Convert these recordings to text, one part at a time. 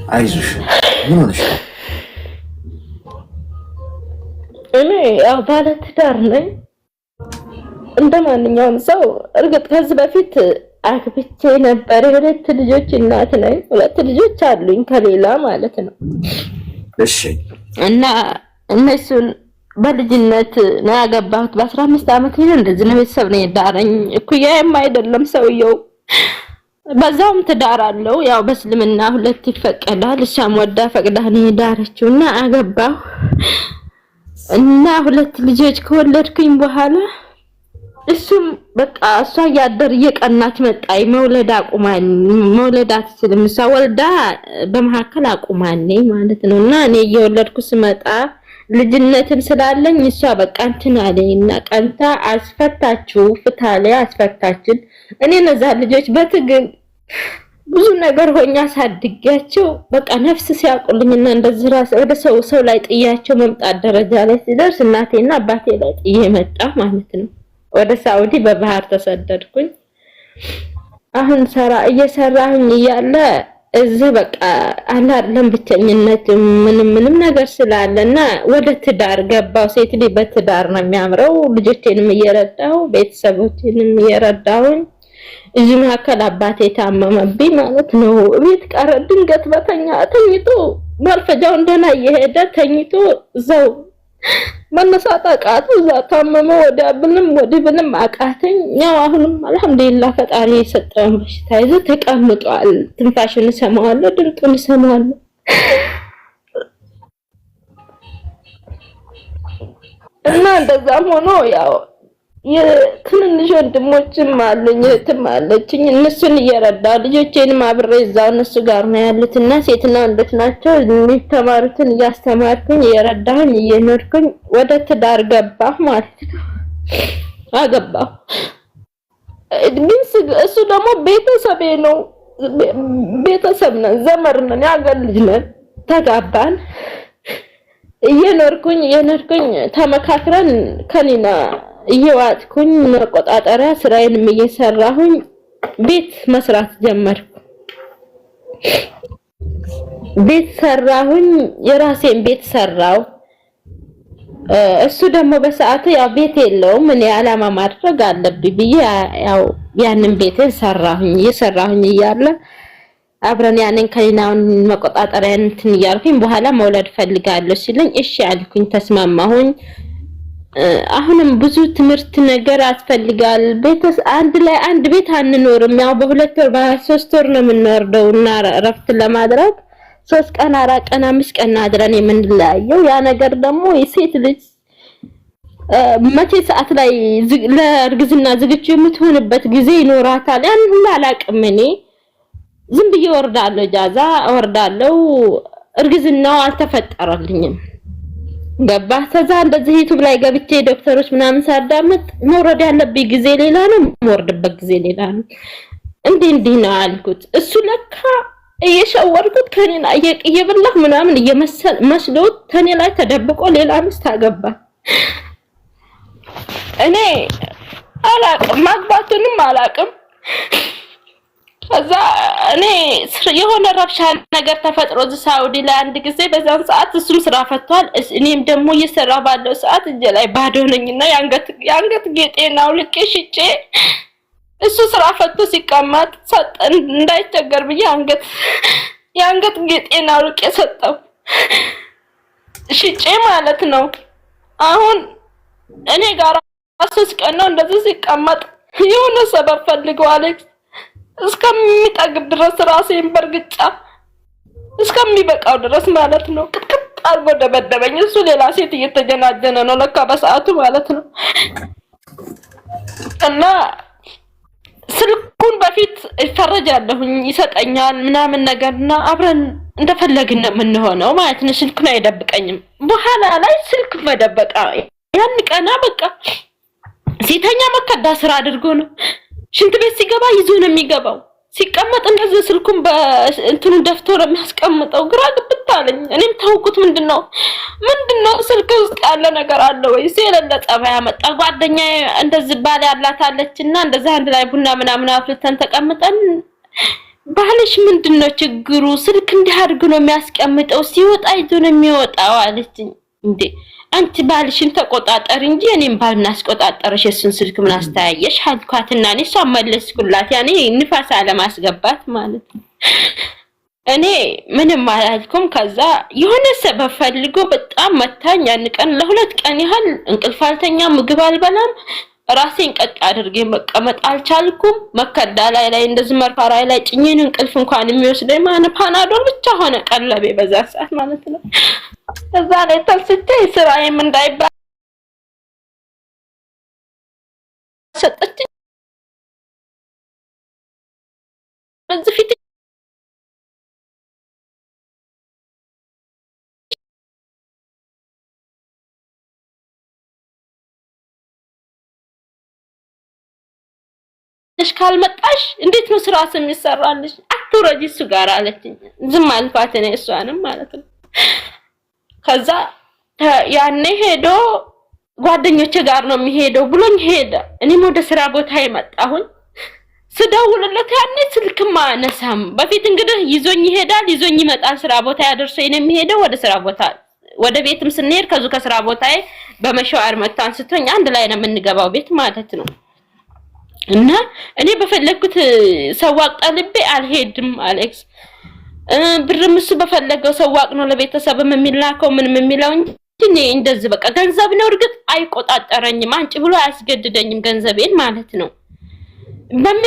አይዞሽ ምን ሆነሽ? እኔ ያው ባለ ትዳር ነኝ እንደማንኛውም ሰው። እርግጥ ከዚህ በፊት አግብቼ ነበር። የሁለት ልጆች እናት ነኝ። ሁለት ልጆች አሉኝ ከሌላ ማለት ነው። እሺ። እና እነሱን በልጅነት ነው ያገባሁት። በ15 ዓመት ነው እንደዚህ ነው ቤተሰብ ነው የዳረኝ። እኩያዬም አይደለም ሰውየው። በዛውም ትዳር አለው። ያው በእስልምና ሁለት ይፈቀዳል። እሷም ወዳ ፈቅዳ ነው የዳረችውና አገባሁ እና ሁለት ልጆች ከወለድኩኝ በኋላ እሱም በቃ እሷ ያደር እየቀናች መጣይ። መውለድ አትችልም። እሷ ወልዳ በመሐከል አቁማለኝ ማለት ነውና እኔ እየወለድኩ ስመጣ ልጅነትም ስላለኝ እሷ በቃ እንትን አለኝና ቀንታ አስፈታችሁ ፍታለ አስፈታችን። እኔ እነዛ ልጆች በትግል ብዙ ነገር ሆኛ ሳድጋቸው በቃ ነፍስ ሲያቁልኝና እንደዚህ ራስ ወደ ሰው ላይ ጥያቸው መምጣት ደረጃ ላይ ሲደርስ እናቴና አባቴ ላይ ጥዬ መጣ ማለት ነው። ወደ ሳውዲ በባህር ተሰደድኩኝ። አሁን እየሰራሁኝ እያለ እዚህ በቃ አላለም ብቸኝነት ምንም ነገር ስላለና ወደ ትዳር ገባው። ሴት ልጅ በትዳር ነው የሚያምረው። ልጆቼንም እየረዳሁ ቤተሰቦቼንም እየረዳሁኝ እዚህ መካከል አባቴ ታመመብኝ ማለት ነው። ቤት ቀረ። ድንገት ተኝቶ ማርፈጃው እንደና እየሄደ ተኝቶ እዛው መነሳት አቃተው። እዛ ታመመ። ወዲህ ብንም አቃተኝ። ያው አሁንም አልሐምዱሊላህ ፈጣሪ የሰጠውን በሽታ ይዞ ተቀምጧል። ትንፋሽን ሰማዋለሁ፣ ድምጡን ሰማዋለሁ። እና እንደዛም ሆኖ ያው የትንንሽ ወንድሞችም አሉኝ እህትም አለችኝ። እነሱን እየረዳሁ ልጆቼንም አብሬ እዛው እነሱ ጋር ነው ያሉትና ሴትና ወንዶች ናቸው። የሚተማሩትን እያስተማርኩኝ እየረዳሁኝ እየኖርኩኝ ወደ ትዳር ገባሁ ማለት ነው። አገባሁ። ግን እሱ ደግሞ ቤተሰቤ ነው። ቤተሰብ ነን፣ ዘመድ ነን፣ ያገር ልጅ ነን። ተጋባን። እየኖርኩኝ ተመካክረን ከኒና እየዋጥኩኝ መቆጣጠሪያ ስራዬንም እየሰራሁኝ ቤት መስራት ጀመርኩ። ቤት ሰራሁኝ፣ የራሴን ቤት ሰራው። እሱ ደግሞ በሰዓቱ ያው ቤት የለውም። እኔ አላማ ማድረግ አለብኝ ብዬ ያው ያንን ቤት እየሰራሁኝ እያለ አብረን ያንን ከሊናውን መቆጣጠሪያ እንትን እያልኩኝ በኋላ መውለድ ፈልጋለሁ ሲለኝ እሺ አልኩኝ፣ ተስማማሁኝ። አሁንም ብዙ ትምህርት ነገር አስፈልጋል። አንድ ቤት አንኖርም። ያው በሁለት ወር በ3 ወር ነው የምንወርደውና ረፍት ለማድረግ 3 ቀን 4 ቀን 5 ቀን አድረን የምንለያየው። ያ ነገር ደግሞ የሴት ልጅ መቼ ሰዓት ላይ ለእርግዝና ዝግጁ የምትሆንበት ጊዜ ይኖራታል። ያን ሁሉ አላቅም። እኔ ዝም ብዬ ወርዳለሁ። እርግዝናው አልተፈጠረልኝም። ገባ። ከዛ እንደዚህ ዩቲዩብ ላይ ገብቼ ዶክተሮች ምናምን ሳዳምጥ መውረድ ያለብኝ ጊዜ ሌላ ነው፣ መወርድበት ጊዜ ሌላ ነው። እንዲህ ነው አልኩት። እሱ ለካ እየሸወርኩት ከኔና እየበላሁ ምናምን መስሎት ከኔ ላይ ተደብቆ ሌላ ሚስት አገባ። እኔ አላቅም፣ ማግባቱንም አላቅም። ከዛ እኔ የሆነ ረብሻ ነገር ተፈጥሮ ሳውዲ ላይ አንድ ጊዜ በዛን ሰዓት እሱም ስራ ፈቷል። እኔም ደግሞ እየሰራሁ ባለው ሰዓት እጄ ላይ ባዶ ነኝና የአንገት ጌጤን አውልቄ ሽጬ እሱ ስራ ፈቶ ሲቀመጥ ሰጠን እንዳይቸገር ብዬ የአንገት ጌጤን አውልቄ ሰጠው፣ ሽጬ ማለት ነው። አሁን እኔ ጋር 3 ቀን ነው እንደዚህ ሲቀመጥ የሆነ ሰበብ ፈልገው አለች እስከሚጠግብ ድረስ ራሴን በርግጫ እስከሚበቃው ድረስ ማለት ነው። ቅጥቅጥ አድርጎ ደበደበኝ። እሱ ሌላ ሴት እየተጀናጀነ ነው ለካ በሰዓቱ ማለት ነው። እና ስልኩን በፊት ይፈረጃለሁኝ ይሰጠኛል ምናምን ነገርና አብረን እንደፈለግን ነው የምንሆነው ማለት ነው። ስልኩን አይደብቀኝም። በኋላ ላይ ስልክ መደበቃ ያን ቀና በቃ ሲተኛ መከዳ ስራ አድርጎ ነው። ሽንት ቤት ሲገባ ይዞ ነው የሚገባው። ሲቀመጥ እንደዚህ ስልኩን በእንትኑ ደፍቶ ነው የሚያስቀምጠው። ግራ ግብት አለኝ። እኔም ታውቁት ምንድነው ስልክ ውስጥ ያለ ነገር አለ ወይስ የሌለ ጸባይ ያመጣ? ጓደኛዬ እንደዚህ ባል ያላት አለችና እንደዚህ አንድ ላይ ቡና ምናምን አፍልተን ተቀምጠን ባልሽ ምንድነው ችግሩ? ስልክ እንዲያርግ ነው የሚያስቀምጠው፣ ሲወጣ ይዞ ነው የሚወጣው አለችኝ። እንዴ አንቺ ባልሽን ተቆጣጠር እንጂ እኔም ባል እናስቆጣጠርሽ የሱን ስልክ ምን አስተያየሽ አልኳትና እኔ እሷ መለስኩላት። ያኔ ንፋስ አለማስገባት ማለት ነው። እኔ ምንም አላልኩም። ከዛ የሆነ ሰበብ ፈልጎ በጣም መታኝ። ያን ቀን ለሁለት ቀን ያህል እንቅልፍ አልተኛም፣ ምግብ አልበላም። ራሴን ቀጥ አድርጌ መቀመጥ አልቻልኩም። መከዳ ላይ እንደዚህ መርፋራይ ላይ ጭኝን እንቅልፍ እንኳን የሚወስደኝ ማን ፓናዶል ብቻ ሆነ ቀለቤ በዛ ሰዓት ማለት ነው። ከዛ ላይ ተልስቼ ስራዬም እንዳይባል ሰጠችኝ። በዚህ ፊት ካልመጣሽ እንዴት ነው ስራ የሚሰራልሽ? አትወረጂ እሱ ጋር አለችኝ። ዝም አልኳት እኔ እሷንም ማለት ነው። ከዛ ያኔ ሄዶ ጓደኞቼ ጋር ነው የሚሄደው ብሎኝ ሄደ። እኔም ወደ ስራ ቦታ መጣሁኝ። ስደውልለት ያኔ ስልክም አነሳም። በፊት እንግዲህ ይዞኝ ይሄዳል፣ ይዞኝ ይመጣል። ስራ ቦታ ያደርሰኝ ነው የሚሄደው ወደ ስራ ቦታ። ወደ ቤትም ስንሄድ ከስራ ቦታዬ በመሻወር መጣ አንስቶኝ አንድ ላይ ነው የምንገባው ቤት ማለት ነው። እና እኔ በፈለኩት ሰዋቅ ጠልቤ አልሄድም አሌክስ። ብርም እሱ በፈለገው ሰዋቅ ነው ለቤተሰብም የሚላከው ምንም የሚለው እንጂ እንደዚህ በቃ ገንዘብ ነው። እርግጥ አይቆጣጠረኝም፣ አንቺ ብሎ አያስገድደኝም ገንዘቤን ማለት ነው።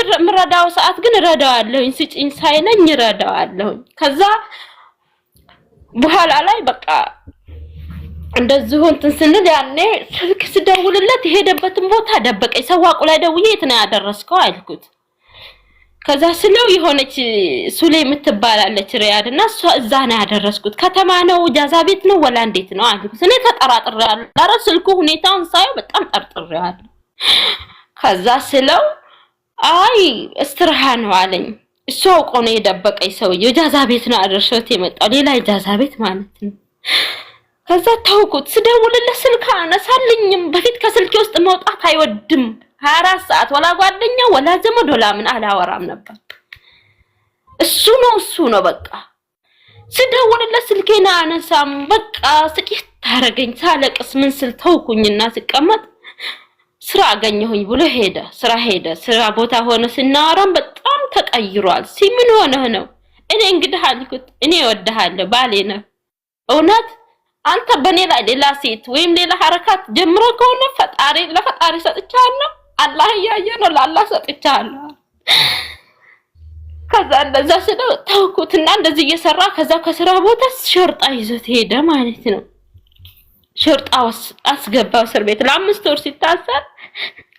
በሚረዳው ሰዓት ግን እረዳዋለሁ፣ ስጪኝ ሳይለኝ እረዳዋለሁ። ከዛ በኋላ ላይ በቃ እንደዚህ እንትን ስንል ያኔ ስልክ ስደውልለት የሄደበትን ቦታ ደበቀኝ። ሰዋቁ ላይ ደውዬ የት ነው ያደረስከው አልኩት። ከዛ ስለው የሆነች ሱሌ የምትባላለች ሪያድና እሷ እዛ ነው ያደረስኩት። ከተማ ነው ጃዛ ቤት ነው ወላ እንዴት ነው አልኩት። እኔ ተጠራጥሬያለሁ። ኧረ ስልኩ ሁኔታውን ሳየው በጣም ጠርጥሬያለሁ። ከዛ ስለው አይ እስትራሃ ነው አለኝ። እሱ አውቆ ነው የደበቀኝ። ሰውዬው ጃዛ ቤት ነው አደረሰት የመጣው ሌላ ጃዛ ቤት ማለት ነው። ከዛ ታውቁት ስደውልለት ስልክ አነሳልኝም። በፊት ከስልኬ ውስጥ መውጣት አይወድም። 24 ሰዓት ወላ ጓደኛ ወላ ዘመድ ወላ ምን አላወራም ነበር። እሱ ነው በቃ። ስደውልለት ስልኬን አነሳም። በቃ ስቂት ታረገኝ። ሳለቅስ ምን ስል ተውኩኝና ስቀመጥ ስራ አገኘሁኝ ብሎ ሄደ። ስራ ቦታ ሆነ ስናወራም በጣም ተቀይሯል። ምን ሆነህ ነው? እኔ እንግዲህ አልኩት እኔ እወድሃለሁ ባሌ ነው እውነት አንተ በኔ ላይ ሌላ ሴት ወይም ሌላ ሐረካት ጀምሮ ከሆነ ለፈጣሪ ሰጥቻለሁ። አላህ ያየ ነው ለአላህ ሰጥቻለሁ። ከዛ እንደዛ ስለው ተውኩትና እንደዚህ እየሰራ ከዛ ከስራ ቦታ ሾርጣ ይዞት ሄደ ማለት ነው። ሾርጣ አስገባው እስር ቤት ለ5 ወር ሲታሰር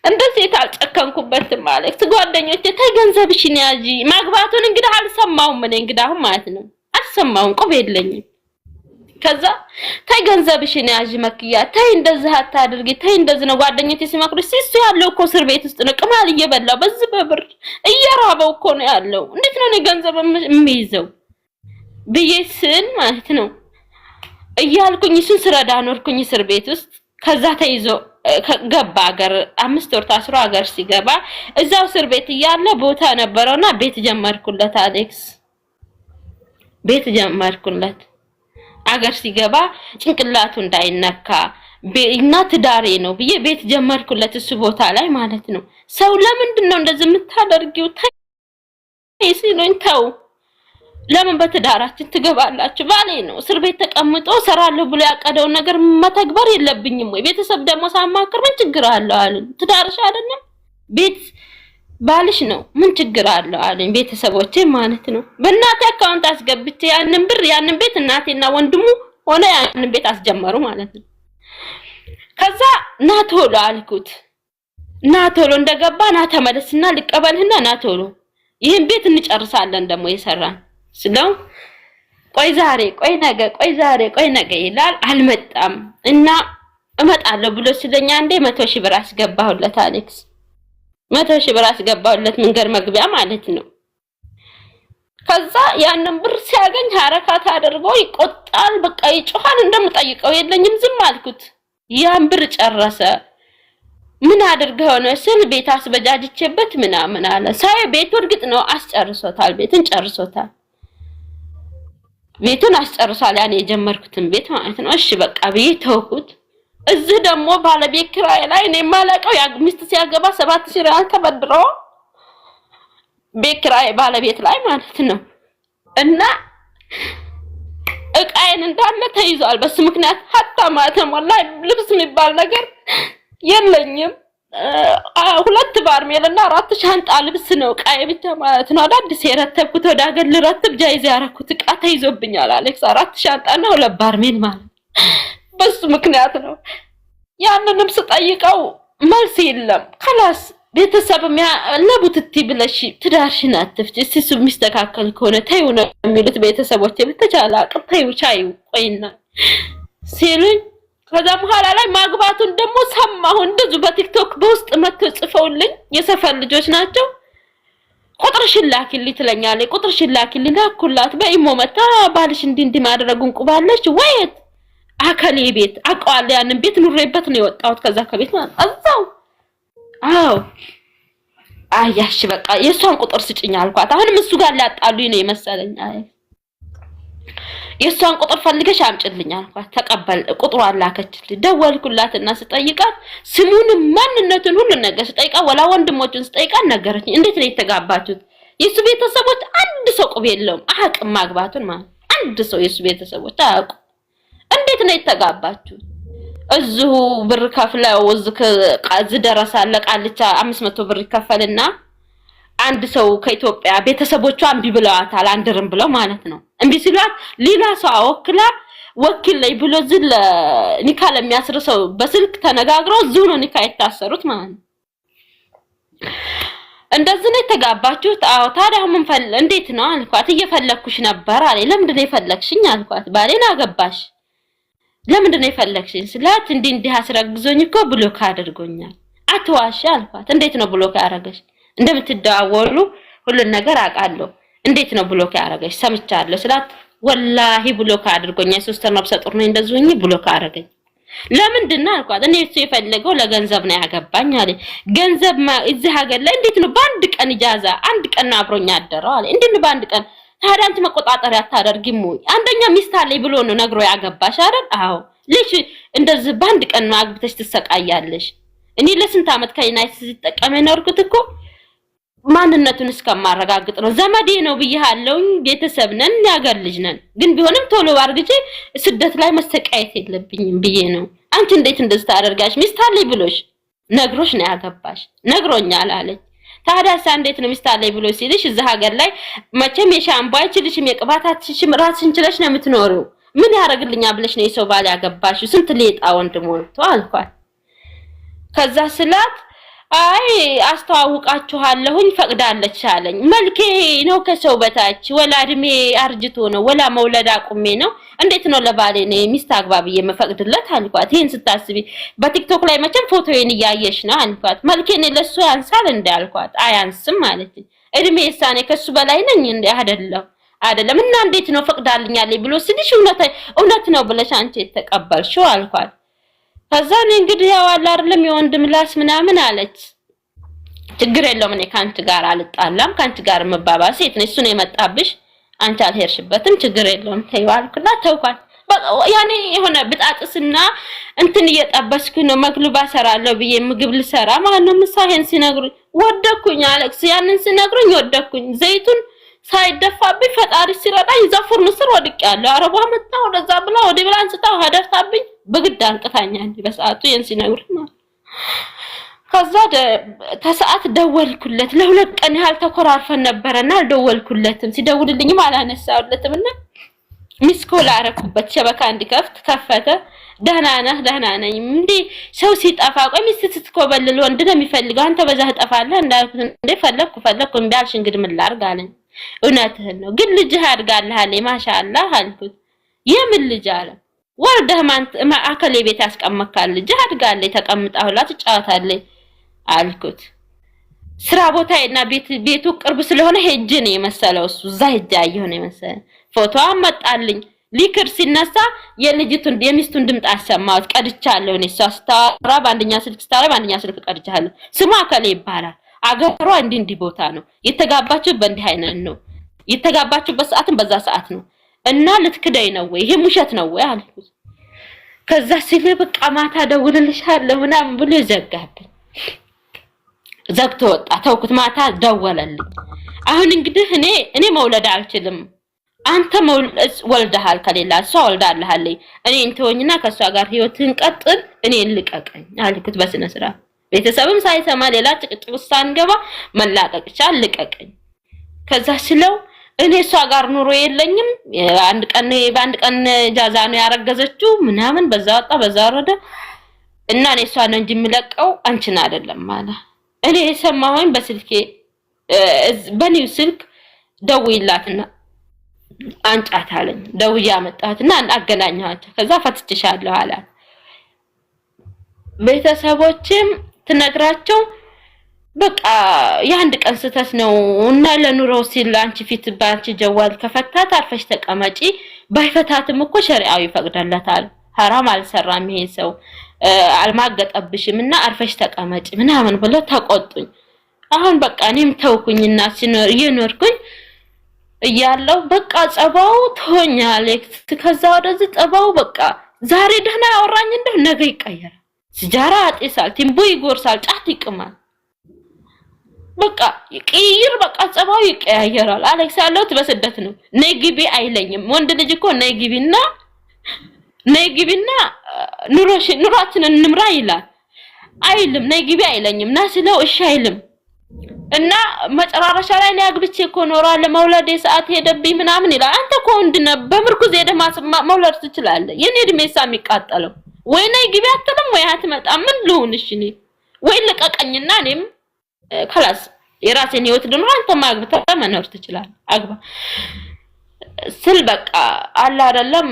እንደዚህ አልጨከንኩበትም ማለት ጓደኞቼ ተገንዘብሽን ያጂ ማግባቱን እንግዲህ አልሰማውም። እኔ እንግዲህ አሁን ማለት ነው አልሰማውም፣ ቆብ የለኝም። ከዛ ታይ ገንዘብሽን ያጂ መክያ ታይ እንደዚህ አታድርጊ ታይ እንደዚህ ነው ጓደኞቼ ሲመክሩሽ ሲሱ ያለው እኮ እስር ቤት ውስጥ ነው ቅማል እየበላው በዚህ በብር እየራበው እኮ ነው ያለው። እንዴት ነው ገንዘብ የሚይዘው ብዬስን ማለት ነው እያልኩኝ እሱን ስረዳ ኖርኩኝ እስር ቤት ውስጥ። ከዛ ተይዞ ገባ ሀገር 5 ወር ታስሮ ሀገር ሲገባ እዛው እስር ቤት እያለ ቦታ ነበረውና ቤት ጀመርኩለት አሌክስ። ቤት ጀመርኩለት አገር ሲገባ ጭንቅላቱ እንዳይነካ እና ትዳሬ ነው ብዬ ቤት ጀመርኩለት እሱ ቦታ ላይ ማለት ነው። ሰው ለምንድን ነው እንደዚህ የምታደርጊው? ሲሉኝ ተው ለምን በትዳራችን ትገባላችሁ? ባሌ ነው እስር ቤት ተቀምጦ ሰራለሁ ብሎ ያቀደውን ነገር መተግበር የለብኝም ወይ? ቤተሰብ ደግሞ ሳማክር ምን ችግር አለው አሉኝ። ትዳርሽ አይደለም ቤት ባልሽ ነው ምን ችግር አለው አለኝ። ቤተሰቦቼ ማለት ነው በእናቴ አካውንት አስገብቼ ያንን ብር ያንን ቤት እናቴና ወንድሙ ሆነ ያንን ቤት አስጀመሩ ማለት ነው። ከዛ ናቶሎ አልኩት። ናቶሎ እንደገባ ና ተመለስና ልቀበልህና ናቶሎ ይሄን ቤት እንጨርሳለን ደግሞ የሰራን ስለው ቆይ ዛሬ ቆይ ነገ ቆይ ዛሬ ቆይ ነገ ይላል። አልመጣም እና እመጣለሁ ብሎ ስለኛ አንዴ 100 ሺህ ብር አስገባሁለት አሌክስ። 100 ሺህ ብር አስገባሁለት መንገድ መግቢያ ማለት ነው። ከዛ ያንን ብር ሲያገኝ ሐረካት አድርጎ ይቆጣል። በቃ ይጮሃል። እንደምጠይቀው የለኝም ዝም አልኩት። ያን ብር ጨረሰ። ምን አድርገው ነው ስል ቤት አስበጃጅቼበት ምናምን አለ። ሳይ ቤቱ እርግጥ ነው አስጨርሶታል፣ ቤቱን ጨርሶታል። ቤቱን አስጨርሷል፣ ያን የጀመርኩትን ቤት ማለት ነው። እሺ በቃ ብዬ ተውኩት። እዚህ ደግሞ ባለቤት ኪራይ ላይ እኔ ማለቀው ሚስት ሲያገባ 7000 ሪያል ተበድሮ ቤት ኪራይ ባለቤት ላይ ማለት ነው። እና እቃዬን እንዳለ ተይዟል በሱ ምክንያት። ሀታ ማተም ወላሂ ልብስ የሚባል ነገር የለኝም። 2 ባርሜልና 4 ሻንጣ ልብስ ነው እቃዬ ብቻ ማለት ነው። አዳዲስ የረተብኩት ወደ ሀገር ልረትብ ጃይዝ ያረኩት እቃ ተይዞብኛል አሌክስ። 4 ሻንጣና 2 ባርሜል ማለት በሱ ምክንያት ነው። ያንንም ስጠይቀው መልስ የለም። خلاص ቤተሰብ ለቡትቲ ብለሽ ትዳርሽን አትፍጪ፣ እሱ የሚስተካከል ከሆነ ተይው ነው የሚሉት ቤተሰቦቼ። በተቻለ አቅም ተይው ቻዩ ቆይና ሲሉኝ ከዛ በኋላ ላይ ማግባቱን ደግሞ ሰማሁ። እንደዚህ በቲክቶክ በውስጥ መጥተው ጽፈውልኝ የሰፈር ልጆች ናቸው። ቁጥርሽን ላኪልኝ ትለኛለች። ቁጥርሽን ላኪልኝ ላኩላት። በኢሞ መታ ባልሽ እንዲህ ማድረጉን ቁባለች ወይት አከሌ ቤት አውቀዋለሁ። ያንን ቤት ኑሬበት ነው የወጣሁት ከዛ ከቤት ማለት አዛው። አዎ አያሽ በቃ የሷን ቁጥር ስጭኝ አልኳት። አሁንም እሱ ጋር ሊያጣሉኝ ነው የመሰለኝ። አይ የሷን ቁጥር ፈልገሽ አምጪልኝ አልኳት። ተቀበል ቁጥሯን ላከችልኝ። ደወልኩላትና ስጠይቃት ስሙን ማንነቱን ሁሉ ነገር ስጠይቃት ወላ ወንድሞቹን ስጠይቃት ነገረችኝ። እንዴት ነው የተጋባችሁት? የሱ ቤተሰቦች አንድ ሰው ቁብ የለውም አቅም ማግባቱን ማለት አንድ ሰው የሱ ቤተሰቦች አያውቁ። እንዴት ነው የተጋባችሁት? እዚሁ ብር ከፍለው እዚህ ደረሳለ ቃልቻ 500 ብር ይከፈልና አንድ ሰው ከኢትዮጵያ ቤተሰቦቿ እምቢ ብለዋታል። አንድርም ብለው ማለት ነው። እምቢ ሲሏት ሌላ ሰው አወክላ ወኪል ላይ ብሎ ዝል ኒካ ለሚያስር ሰው በስልክ ተነጋግረው እዚሁ ነው ኒካ የታሰሩት ማለት ነው። እንደዚህ ነው የተጋባችሁት? አዎ። ታዲያ ምን እንዴት ነው አልኳት። እየፈለኩሽ ነበር አለ። ለምንድን ነው የፈለክሽኝ አልኳት። ባሌን አገባሽ ለምንድን ነው የፈለክሽኝ ስላት እንዲህ አስረግዞኝ እኮ ብሎክ አድርጎኛል። አትዋሽ አልኳት። እንዴት ነው ብሎክ ያረገሽ? እንደምትደዋወሉ ሁሉን ነገር አውቃለሁ። እንዴት ነው ብሎክ ያረገሽ? ሰምቻለሁ ስላት ወላሂ ብሎክ አድርጎኛል። 3 ወር ነብሰ ጡር ነኝ እንደዚሁኝ ብሎክ አረገኝ። ለምንድን ነው አልኳት። እኔ እሱ የፈለገው ለገንዘብ ነው ያገባኝ አለ። ገንዘብ እዚህ ሀገር ላይ እንዴት ነው በአንድ ቀን ኢጃዛ አንድ ቀን አብሮኛ አደረው አለ። እንዴት ነው በአንድ ቀን? ታዲያ አንቺ መቆጣጠሪያ አታደርጊም ወይ? አንደኛ ሚስት አለኝ ብሎ ነው ነግሮ ያገባሽ አይደል? አዎ። ልጅ እንደዚህ በአንድ ቀን ማግብተሽ ትሰቃያለሽ። እኔ ለስንት አመት ከዩናይትድ ሲጠቀም የኖርኩት እኮ ማንነቱን እስከማረጋግጥ ነው። ዘመዴ ነው ብዬሃለሁኝ። ቤተሰብ ነን፣ ያገር ልጅ ነን። ግን ቢሆንም ቶሎ አርግቼ ስደት ላይ መሰቃየት የለብኝም ብዬ ነው። አንቺ እንዴት እንደዚህ ታደርጋሽ? ሚስት አለኝ ብሎሽ ነግሮሽ ነው ያገባሽ። ነግሮኛል አለኝ። ታዲያ እንዴት ነው ሚስት አለኝ ብሎ ሲልሽ እዛ ሀገር ላይ መቼም የሻምፖ አይችልሽም የቅባታችሽም ራስሽን ችለሽ ነው የምትኖሪው። ምን ያረግልኛ ብለሽ ነው የሰው ባል ያገባሽው? ስንት ሌጣ ወንድ ሞልቶ አልኳት። ከዛ ስላት አይ አስተዋውቃችኋለሁኝ ፈቅዳለች አለኝ። መልኬ ነው ከሰው በታች ወላ እድሜ አርጅቶ ነው ወላ መውለድ አቁሜ ነው? እንዴት ነው ለባሌ ነው ሚስት አግባብ የምፈቅድለት አልኳት። ይሄን ስታስቢ በቲክቶክ ላይ መቼም ፎቶዬን እያየሽ ነው አልኳት። መልኬን ለሱ ያንሳል እንዳልኳት አያንስም ማለት እድሜ ሳኔ ከሱ በላይ ነኝ እንዴ? አይደለም እና እንዴት ነው ፈቅዳልኛለኝ ብሎ ሲልሽ እውነት ነው ብለሽ አንቺ ተቀበልሽው አልኳት። ከዛ እኔ እንግዲህ ያው አለ አይደለም የወንድም ላስ ምናምን አለች። ችግር የለውም እኔ ካንቺ ጋር አልጣላም፣ ካንቺ ጋር መባባስ ሴት ነሽ፣ እሱ ነው የመጣብሽ፣ አንቺ አልሄድሽበትም፣ ችግር የለውም ተይዋልኩና ተውኳት። ያኔ የሆነ ብጣጥስና እንትን እየጠበስኩ ነው መግሉባ ሰራለሁ ብዬ ምግብ ልሰራ ማለት ነው። ምሳሄን ሲነግሩኝ ወደኩኝ አለክስ። ያንን ሲነግሩኝ ወደኩኝ። ዘይቱን ሳይደፋብኝ ፈጣሪ ሲረዳኝ ዘፉር ምስር ወድቄያለሁ። አረቧ መጣ ወደዛ ብላ ወደ ብላ አንስታው ሀደፍታብኝ በግድ አንቅታኛል በሰዓቱ ይሄን ሲነግሩኝ። ከዛ ተሰዓት ደወልኩለት። ለ2 ቀን ያህል ተኮራርፈን ነበርና አልደወልኩለትም። ሲደውልልኝም አላነሳውለትምና ሚስኮል አረኩበት። ሸበካ እንዲከፍት ከፈተ። ደህና ነኝ እንዴ? ሰው ሲጠፋ ቆይ ሚስት ስትኮበልል ወንድ ነው የሚፈልገው፣ አንተ በዛ ጠፋለህ እንዳልኩት እንዴ ፈለኩ እንዴ አልሽ። እንግዲህ ምን ላድርግ አለኝ። እውነትህን ነው ግን ልጅህ አድጋለህ አለኝ። ማሻአላህ አልኩት። የምን ልጅ አለ? ወርደህ አከሌ ቤት ያስቀመካል ልጅህ አድጋለች ተቀምጣሁላ ትጫወታለች አልኩት። ስራ ቦታዬና ቤቱ ቅርብ ስለሆነ ሄጄ ነው የመሰለው እሱ እዛ ሄጄ አየሁ ነው የመሰለው። ፎቶዋ መጣልኝ። ሊክር ሲነሳ የልጅቱን የሚስቱን ድምጽ አሰማሁት ቀድቻለሁ እኔ ስታወራ በአንደኛ ስልክ ስታወራ በአንደኛ ስልክ ቀድቻለሁ ስሟ ከለ ይባላል አገሯ እንዲህ ቦታ ነው የተጋባችሁ በእንዲህ አይነት ነው የተጋባችሁበት ሰዓትን በዛ ሰዓት ነው እና ልትክደይ ነው ወይ ይሄ ሙሸት ነው ወይ አልኩት ከዛ ሲል በቃ ማታ ደውልልሻለሁ ምናምን ብሎ ዘጋብኝ ዘግቶ ወጣ ተውኩት ማታ ደወለልኝ አሁን እንግዲህ እኔ መውለድ አልችልም አንተ ወልደሃል ከሌላ እሷ ወልዳለሃለኝ እኔ እንተወኝና ከሷ ጋር ህይወትን ቀጥል እኔ ልቀቀኝ አልኩት በስነ ስርዓት ቤተሰብም ሳይሰማ ሌላ ጭቅጭቅ ሳንገባ መላቀቅ ይቻል ልቀቀኝ ከዛ ስለው እኔ እሷ ጋር ኑሮ የለኝም በአንድ ቀን ጃዛ ነው ያረገዘችው ምናምን በዛ ወጣ በዛ ወረደ እና እኔ እሷ ነው እንጂ የምለቀው አንቺን አይደለም ማለት እኔ የሰማሁኝ በስልኬ በኒው ስልክ ደውይላትና አንጫት አለኝ ደውዬ አመጣትና አገናኘኋቸው ከዛ ፈትችሻለሁ አላት ቤተሰቦችም ትነግራቸው በቃ ያንድ ቀን ስተት ነው እና ለኑሮ ሲል አንቺ ፊት ባንቺ ጀዋል ከፈታት አርፈሽ ተቀመጪ ባይፈታትም እኮ ሸሪዓው ይፈቅዳለታል حرام አልሰራም ይሄ ሰው አልማገጠብሽምና አርፈሽ ተቀመጪ ምናምን ብለ ተቆጡኝ አሁን በቃ እኔም ተውኩኝና ሲኖር ይኖርኩኝ እያለው በቃ ጸባው ተሆኛለክ ከዛ ወደዚህ ጸባው በቃ ዛሬ ደህና ያወራኝ እንደው ነገ ይቀየራል ሲጃራ አጥይሳል ቲምቦ ይጎርሳል ጫት ይቅማል በቃ ይቀይር በቃ ጸባው ይቀያየራል አሌክስ ያለውት በስደት ነው ነግቢ አይለኝም ወንድ ልጅ እኮ ነግቢና ኑራችንን እንምራ ይላል አይልም ነግቢ አይለኝም ናስለው እሺ አይልም እና መጨራረሻ ላይ ነው ያግብቼ እኮ ኖራለ መውለድ ሰዓት ሄደብኝ ምናምን ይላል አንተ እኮ ወንድነ በምርኩዝ ሄደ መውለድ ትችላለህ የኔ እድሜሳ የሚቃጠለው ወይ ነግቢ አትልም ወይ አትመጣ ምን ልሁንሽ እኔ ወይ ለቀቀኝና እኔም خلاص የራሴን ህይወት ደግሞ አንተ ማግብታ መኖር ትችላለህ አግባ ስል በቃ አላ አይደለም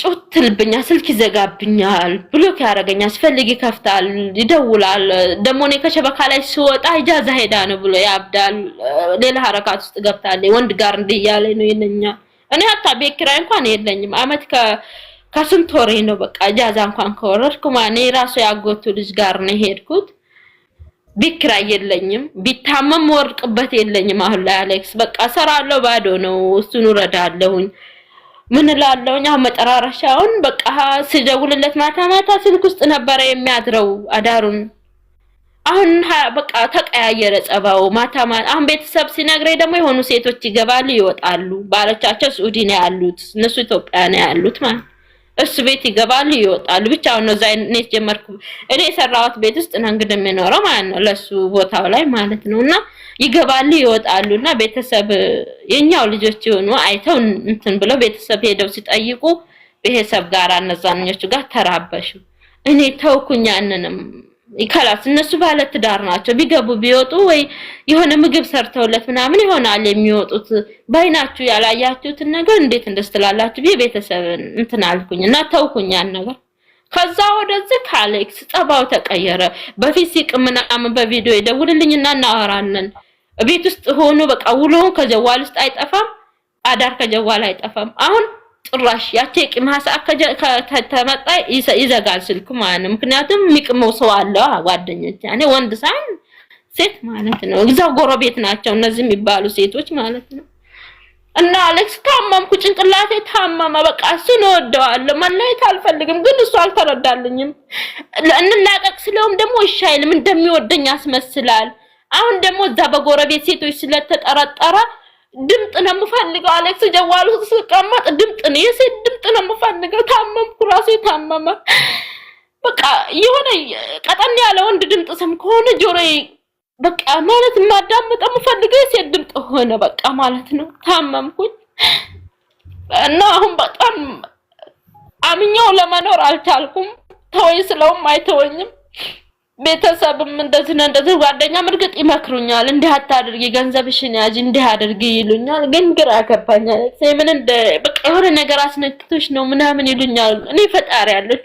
ጩትልብኛ ስልክ ይዘጋብኛል ብሎክ ያረጋኛል ስፈልግ ይከፍታል ይደውላል ደሞ እኔ ከሸበካ ላይ ሲወጣ ኢጃዛ ሄዳ ነው ብሎ ያብዳል ሌላ ሐረካት ውስጥ ገብታል ወንድ ጋር እንዲያለኝ ነው ይለኛል እኔ አታ ቤክራይ እንኳን የለኝም አመት ከስንት ወሬ ነው በቃ ኢጃዛ እንኳን ከወረድኩ ማኔ ራሱ ያጎቱ ልጅ ጋር ነው ሄድኩት ቢክራይ የለኝም ቢታመም ወርቅበት የለኝም አሁን ላይ አሌክስ በቃ ሰራለው ባዶ ነው እሱን ወረዳለሁኝ ምን ላለውኝ አሁን መጠራራሻውን በቃ ሲደውልለት ማታ ስልክ ውስጥ ነበር የሚያድረው አዳሩን አሁን በቃ ተቀያየረ ጸባው ማታ አሁን ቤተሰብ ሲነግረኝ ደግሞ የሆኑ ሴቶች ይገባሉ ይወጣሉ ባለቻቸው ሳኡዲ ነው ያሉት እነሱ ኢትዮጵያ ነው ያሉት ማለት እሱ ቤት ይገባሉ ይወጣሉ ብቻው ነው ዛይነት ጀመርኩ እኔ ሰራውት ቤት ውስጥ ነው እንግዲህ የሚኖረው ማለት ነው ለሱ ቦታው ላይ ማለት ነውና ይገባሉ ይወጣሉና ቤተሰብ የኛው ልጆች ሆኖ አይተው እንትን ብለው ቤተሰብ ሄደው ሲጠይቁ ቤተሰብ ጋር አነዛኞቹ ጋር ተራበሹ እኔ ተውኩኝ አንንም ይከላስ እነሱ ባለ ትዳር ናቸው ቢገቡ ቢወጡ ወይ የሆነ ምግብ ሰርተውለት ምናምን ይሆናል የሚወጡት ባይናችሁ ያላያችሁት ነገር እንዴት እንደስተላላችሁ ቤተሰብ እንትን አልኩኝና ተውኩኝ ነገር ከዛ ወደዚህ ካሌክስ ጸባው ተቀየረ በፊት ሲቅምናም በቪዲዮ ይደውልልኝና እናወራለን ቤት ውስጥ ሆኖ በቃ ውሎ ከጀዋል ውስጥ አይጠፋም አዳር ከጀዋል አይጠፋም አሁን ጥራሽ ያቺ ቅማሳ ከተመጣ ይዘጋል ስልኩ ማለት ምክንያቱም የሚቅመው ሰው አለ ጓደኞች ያኔ ወንድ ሳይን ሴት ማለት ነው እዛው ጎረቤት ናቸው እነዚህ የሚባሉ ሴቶች ማለት ነው እና አሌክስ ታማምኩ ጭንቅላቴ ታማማ በቃ እሱን ወደዋለሁ መለየት አልፈልግም ግን እሱ አልተረዳልኝም እንላቀቅ ስለውም ደግሞ ይሻይልም እንደሚወደኝ ያስመስላል አሁን ደግሞ እዛ በጎረቤት ሴቶች ስለተጠረጠረ ድምጥ ነው የምፈልገው አሌክስ ጀዋሉ ስቀመጥ ድምጥ ነው የሴት ድምጥ ነው የምፈልገው ታመምኩ ራሴ ታመመ በቃ የሆነ ቀጠን ያለ ወንድ ድምጥ ሰም ከሆነ ጆሮዬ በቃ ማለት ማዳመጥ የምፈልገው የሴት ድምጥ ሆነ በቃ ማለት ነው ታመምኩኝ እና አሁን በጣም አምኛው ለመኖር አልቻልኩም ተወይ ስለውም አይተወኝም ቤተሰብም እንደዚህ ጓደኛ ምርግጥ ይመክሩኛል እንዲህ አታድርጊ ገንዘብሽን ያጂ እንዲህ አድርጊ ይሉኛል ግን ግራ ገባኛል ምን እንደ በቃ የሆነ ነገር አስነክቶሽ ነው ምናምን ይሉኛል እኔ ፈጣሪ ያለች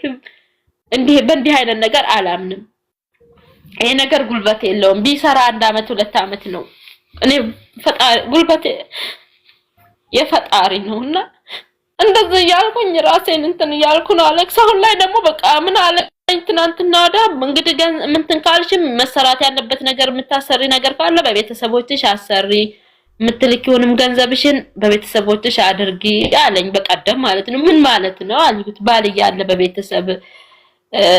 በእንዲህ አይነት ነገር አላምንም ይሄ ነገር ጉልበት የለውም ቢሰራ 1 አመት 2 አመት ነው እኔ ፈጣሪ ጉልበት የፈጣሪ ነውና እንደዚህ ያልኩኝ ራሴን እንትን ያልኩ ነው አለክስ አሁን ላይ ደግሞ በቃ ምን አለ ትናንትና ወዲያ እንግዲህ እንትን ካልሽም መሰራት ያለበት ነገር የምታሰሪ ነገር ካለ በቤተሰቦችሽ አሰሪ ምትልኪውንም ገንዘብሽን በቤተሰቦችሽ አድርጊ አለኝ በቀደም ማለት ነው ምን ማለት ነው አልኩት ባል ያለ በቤተሰብ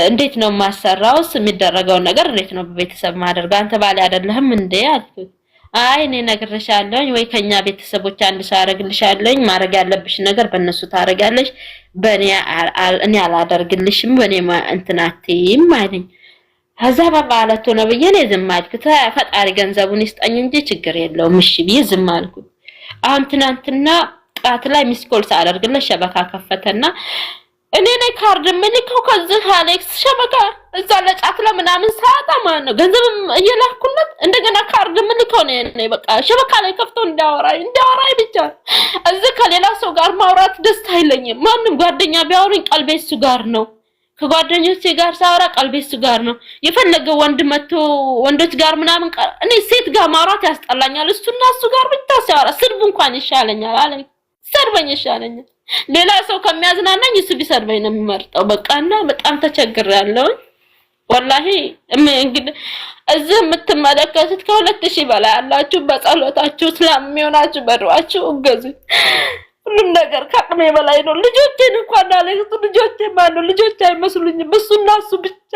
እንዴት ነው ማሰራውስ የሚደረገው ነገር እንዴት ነው በቤተሰብ ማድረግ አንተ ባል አይደለህም እንዴ አልኩት አይ እኔ ነግሬሻለሁ ወይ ከኛ ቤተሰቦች አንድ ሳረግልሻለሁ ማረግ ያለብሽ ነገር በእነሱ ታረጋለሽ በእኔ እኔ አላደርግልሽም በእኔ እንትናቲም አይደኝ ሀዛባ ባለቱ ነው በየኔ ዝም አልኩት ፈጣሪ ገንዘቡን ይስጠኝ እንጂ ችግር የለውም እሺ ብዬ ዝም አልኩት አሁን ትናንትና ጣት ላይ ሚስኮል ሳደርግልሽ ሸበካ ከፈተና እኔ ነኝ ካርድ ምልከው ከዚህ አሌክስ ሸበካ እዛ ለጫት ለምናምን ሳጣ ማን ነው ገንዘብ እየላኩለት እንደገና ካርድ ምልከው ነው በቃ ሸበካ ላይ ከፍቶ እንዳወራይ ብቻ እዚህ ከሌላ ሰው ጋር ማውራት ደስ አይለኝም ማንንም ጓደኛ ቢያወሩኝ ቀልቤ እሱ ጋር ነው ከጓደኞቼ ጋር ሳወራ ቀልቤ እሱ ጋር ነው የፈለገው ወንድ መጥቶ ወንዶች ጋር ምናምን እኔ ሴት ጋር ማውራት ያስጠላኛል እሱና እሱ ጋር ብቻ ሳወራ ስድብ እንኳን ይሻለኛል አለ ሰርበኝ ይሻለኛል ሌላ ሰው ከሚያዝናናኝ እሱ ቢሰርበኝ ነው የሚመርጠው በቃና በጣም ተቸግሬያለሁ ወላሂ እንግዲህ እዚህ የምትመለከቱት ከ2000 በላይ አላችሁ በጸሎታችሁ እስላም የሚሆናችሁ በዱዓችሁ እገዙ ሁሉም ነገር ከአቅሜ በላይ ነው ልጆቼን እንኳን አለክቱ ልጆቼ ማን ነው ልጆቼ አይመስሉኝም እሱና እሱ ብቻ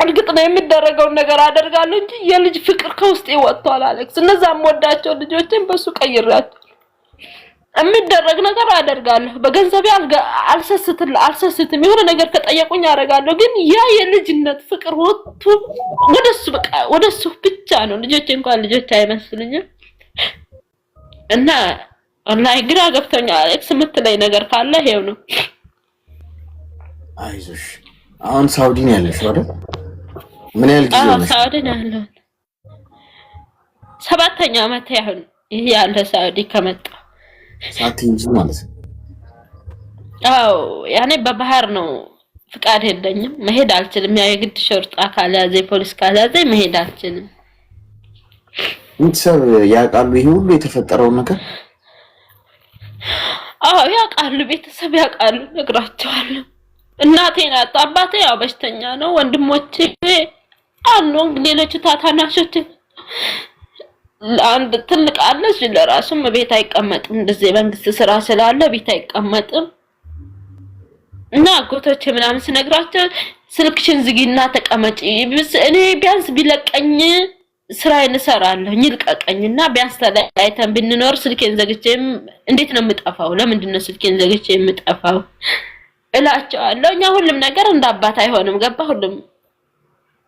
አልግጥ ነው የሚደረገው ነገር አደርጋለሁ እንጂ የልጅ ፍቅር ከውስጤ ወጥቷል አለክስ እነዛም ወዳቸው ልጆቼን በሱ ቀይራቸው የሚደረግ ነገር አደርጋለሁ በገንዘብ አልሰስትም የሆነ ነገር ከጠየቁኝ አደርጋለሁ ግን ያ የልጅነት ፍቅር ወጥቶ ወደሱ ብቻ ነው ልጆቼ እንኳን ልጆቼ አይመስሉኝም እና ወላሂ ግራ ገብቶኛል አሌክስ የምትለኝ ነገር ካለ ይሄው ነው አይዞሽ አሁን ሳውዲ ነው ያለሽው አይደል ምን ያህል ጊዜ ነው ሳውዲ ነው ያለው 7ኛ ዓመት ያህል ይሄ ያለ ሳውዲ ከመጣ ሳትንጂ ማለት ነው አው ያኔ በባህር ነው ፍቃድ የለኝም መሄድ አልችልም ያ የግድ ሾርጣ ካላዘ ፖሊስ ካላዘ መሄድ አልችልም እንሰብ ያቃሉ ይሄ ሁሉ የተፈጠረው ነገር ያቃሉ ቤተሰብ ያቃሉ ነግራቸዋለሁ እናቴ ናት አባቴ ያው በሽተኛ ነው ወንድሞቼ አሉ ሌሎች ታታናሾች አንድ ትልቅ አለሽ ለራሱም ቤት አይቀመጥም እንደዚህ መንግስት ስራ ስላለ ቤት አይቀመጥም እና አጎቶቼ ምናምን ስነግራቸው ስልክሽን ዝጊና ተቀመጪ እኔ ቢያንስ ቢለቀኝ ስራዬን እሰራለሁ ይልቀቀኝና ቢያንስ ተለያይተን ብንኖር ስልኬን ዘግቼም እንዴት ነው የምጠፋው ለምንድን ነው ስልኬን ዘግቼ የምጠፋው እላቸዋለሁ እኛ ሁሉም ነገር እንዳባት አይሆንም ገባ ሁሉም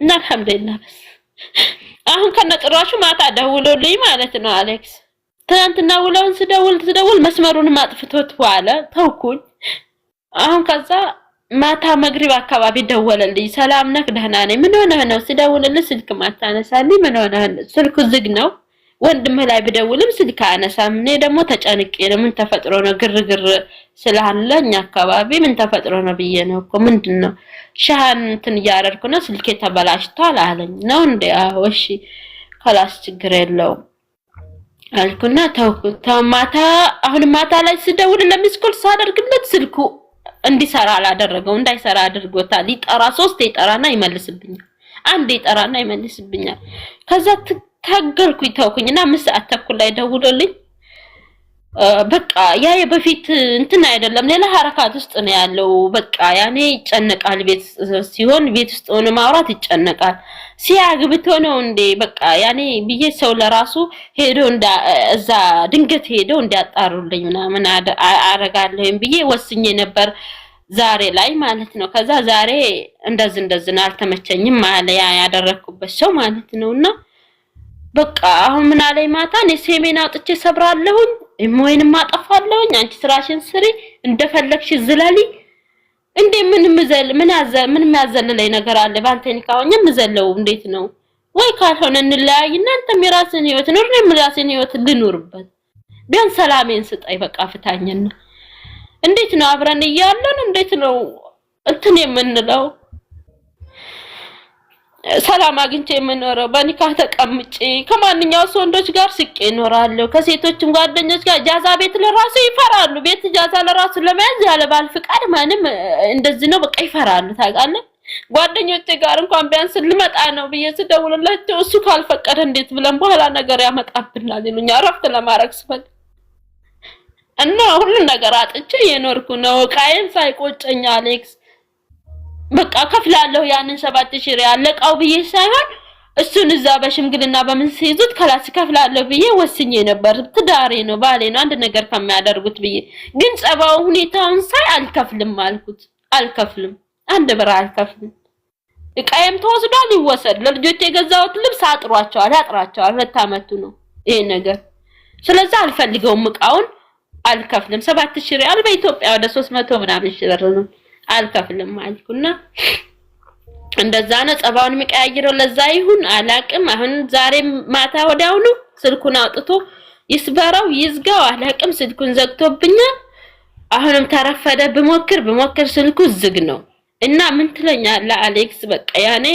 እና አልሐምዱሊላህ በስ አሁን ከነጥራሹ ማታ ደውሎልኝ ማለት ነው አሌክስ ትናንትና ውለውን ስደውል መስመሩን ማጥፍቶት ዋለ ተውኩኝ አሁን ከዛ ማታ መግሪብ አካባቢ ደወለልኝ ሰላም ነክ ደህና ነኝ ምን ሆነህ ነው ስደውልልህ ስልክ ማታነሳልኝ ምን ሆነህ ስልኩ ዝግ ነው ወንድምህ ላይ ብደውልም ስልክ አነሳም እኔ ደግሞ ተጨንቄ ነው ምን ተፈጥሮ ነው ግርግር ስላለኝ አካባቢ ምን ተፈጥሮ ነው ብዬ ነው እኮ ምንድነው ሻሃን እንትን ያረርኩ ነው ስልኬ ተበላሽቷል አለኝ ነው እንዴ አዎ እሺ خلاص ችግር የለውም አልኩና ተውኩት ማታ አሁን ማታ ላይ ስደውል ለሚስኮል ሳደርግለት ስልኩ እንዲሰራ አላደረገው እንዳይሰራ አድርጎታል ይጠራ 3 ይጠራና ይመልስብኛል አንድ ይጠራና ይመልስብኛል ከዛ ታገልኩኝ ተውኩኝና 5 ሰዓት ተኩል ላይ ደውሎልኝ በቃ ያ የበፊት እንትን አይደለም ሌላ ሐረካት ውስጥ ነው ያለው በቃ ያኔ ይጨነቃል ቤት ሲሆን ቤት ውስጥ ሆኖ ማውራት ይጨነቃል ሲያግብቶ ነው እንዴ በቃ ያኔ ብዬ ሰው ለራሱ ሄዶ እዛ ድንገት ሄዶ እንዲያጣሩልኝ ምናምን አረጋለሁኝ ብዬ ወስኜ ነበር ዛሬ ላይ ማለት ነው ከዛ ዛሬ እንደዚህ አልተመቸኝም ማለ ያ ያደረኩበት ሰው ማለት ነውና በቃ አሁን ምን አለኝ ማታ እኔ ሴሜን አውጥቼ ሰብራለሁኝ ወይንም ማጠፋለሁኝ አንቺ ስራሽን ስሪ እንደፈለግሽ ዝላሊ እንዴ ምን ያዘለለኝ ነገር አለ ባንተን ካውኝ ምዘለው እንዴት ነው ወይ ካልሆነ እንለያይ እናንተም የራስን ህይወት ኑር እኔም የራስን ህይወት ልኑርበት ቢያን ሰላሜን ስጠይ በቃ ፍታኝና እንዴት ነው አብረን ይያለን እንዴት ነው እንትን የምንለው ሰላም አግኝቼ የምኖረው በኒካህ ተቀምጬ ከማንኛውም ወንዶች ጋር ስቄ እኖራለሁ። ከሴቶችም ጓደኞች ጋር ጃዛ ቤት ለራሱ ይፈራሉ። ቤት ጃዛ ለራሱ ለመያዝ ያለ ባል ፍቃድ ማንም እንደዚህ ነው በቃ ይፈራሉ። ታውቃለህ? ጓደኞቼ ጋር እንኳን ቢያንስ ልመጣ ነው ብዬ ስደውልላቸው እሱ ካልፈቀደ እንዴት ብለን በኋላ ነገር ያመጣብናል ይሉኛል። እረፍት ለማድረግ ስፈልግ እና ሁሉ ነገር አጥቼ የኖርኩ ነው። ቃየን ሳይቆጨኝ አሌክስ በቃ ከፍላለሁ ያንን 7000 ሪያል ለቃው ብዬ ሳይሆን እሱን እዛ በሽምግልና በምን ሲይዙት ከላስ ከፍላለሁ ብዬ ወስኜ ነበር። ትዳሬ ነው ባሌ ነው አንድ ነገር ከማያደርጉት ብዬ ግን ጸባው ሁኔታውን ሳይ አልከፍልም አልኩት። አልከፍልም፣ አንድ ብር አልከፍልም። እቃዬም ተወስዷል ይወሰድ። ለልጆቼ የገዛሁት ልብስ አጥሯቸዋል ያጥራቸዋል። 2 አመቱ ነው ይሄ ነገር። ስለዚህ አልፈልገውም እቃውን አልከፍልም። 7000 ሪያል በኢትዮጵያ ወደ 300 ምናምን ሺህ ብር ነው። አልከፍልም አልኩና እንደዛ ነው ጸባውን የሚቀያይረው። ለዛ ይሁን አላቅም። አሁን ዛሬ ማታ ወዲያውኑ ስልኩን አውጥቶ ይስበራው ይዝጋው አላቅም። ስልኩን ዘግቶብኛል። አሁንም ተረፈደ ብሞክር ስልኩ ዝግ ነው። እና ምን ትለኛለህ አሌክስ? በቃ ያኔ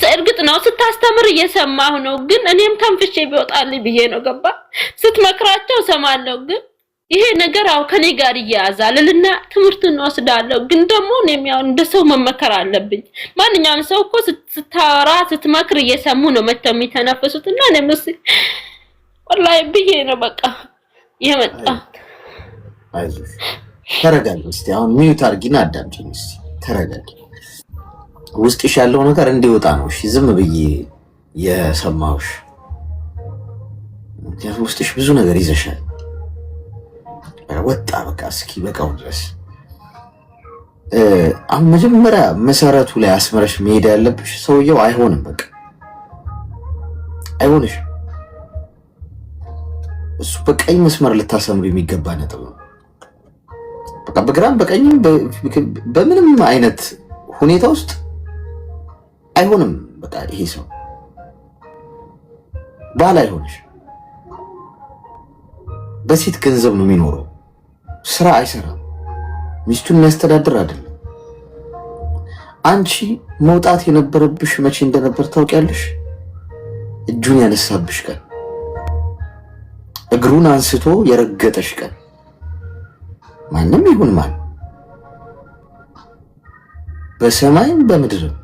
እርግጥ ነው ስታስተምር እየሰማሁ ነው፣ ግን እኔም ተንፍሼ ቢወጣልኝ ብዬ ነው። ገባ? ስትመክራቸው ሰማለሁ፣ ግን ይሄ ነገር አው ከኔ ጋር ይያዛልና ትምህርቱን ወስዳለሁ። ግን ደግሞ እኔም ያው እንደ ሰው መመከር አለብኝ። ማንኛውም ሰው እኮ ስታወራ ስትመክር እየሰሙ ነው መተው የሚተነፍሱትና እኔም ወላሂ ብዬ ነው በቃ የመጣ። አይዞሽ ተረጋጊ እስቲ። አሁን ሚዩት አድርጊና አዳምጪኝ እስቲ። ተረጋጊ። ውስጥሽ ያለው ነገር እንዲወጣ ነው። እሺ ዝም ብዬ የሰማሁሽ ውስጥሽ ብዙ ነገር ይዘሻል። ወጣ በቃ እስኪ በቃው ድረስ። አሁን መጀመሪያ መሰረቱ ላይ አስመረሽ መሄድ ያለብሽ ሰውየው አይሆንም፣ በቃ አይሆንሽ። እሱ በቀኝ መስመር ልታሰምሩ የሚገባ ነጥብ ነው። በቃ በግራም በቀኝም በምንም አይነት ሁኔታ ውስጥ አይሆንም። በቃ ይሄ ሰው ባል አይሆንሽ። በሴት ገንዘብ ነው የሚኖረው፣ ስራ አይሰራም፣ ሚስቱን የሚያስተዳድር አይደለም። አንቺ መውጣት የነበረብሽ መቼ እንደነበር ታውቂያለሽ? እጁን ያነሳብሽ ቀን፣ እግሩን አንስቶ የረገጠሽ ቀን። ማንም ይሁን ማን በሰማይም በምድርም